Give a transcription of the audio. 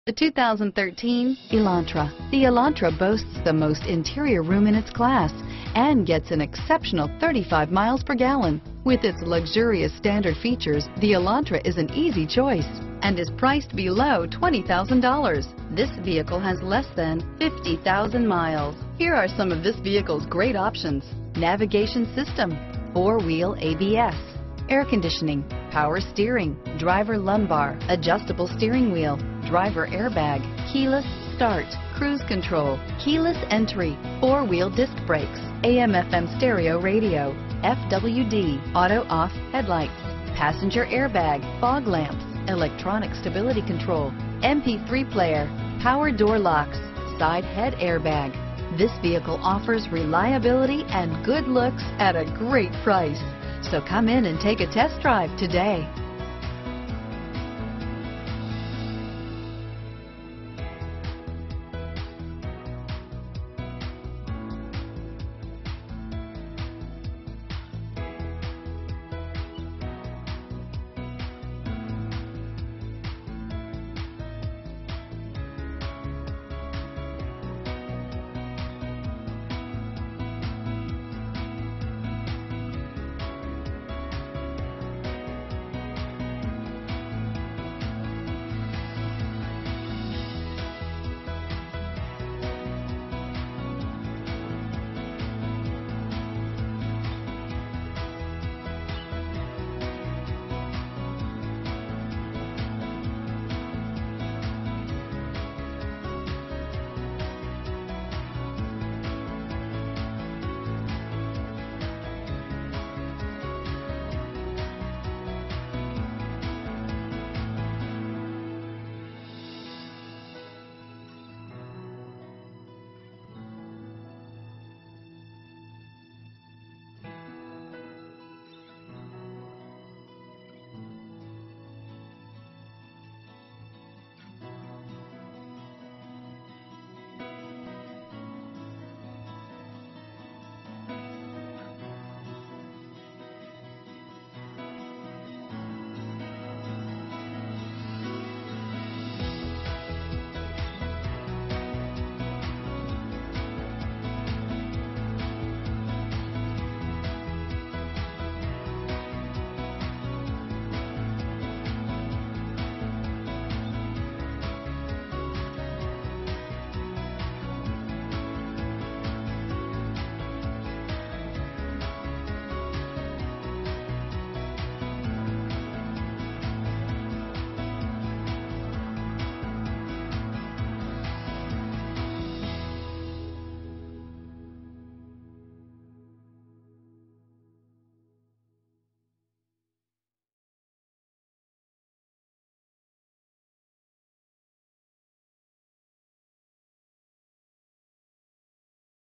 The 2013 Elantra. The Elantra boasts the most interior room in its class and gets an exceptional 35 miles per gallon. With its luxurious standard features, the Elantra is an easy choice and is priced below $20,000. This vehicle has less than 50,000 miles. Here are some of this vehicle's great options: navigation system, four-wheel ABS, air conditioning, power steering, driver lumbar, adjustable steering wheel, driver airbag, keyless start, cruise control, keyless entry, four-wheel disc brakes, AM/FM stereo radio, FWD, auto-off headlights, passenger airbag, fog lamps, electronic stability control, MP3 player, power door locks, side head airbag. This vehicle offers reliability and good looks at a great price. So come in and take a test drive today.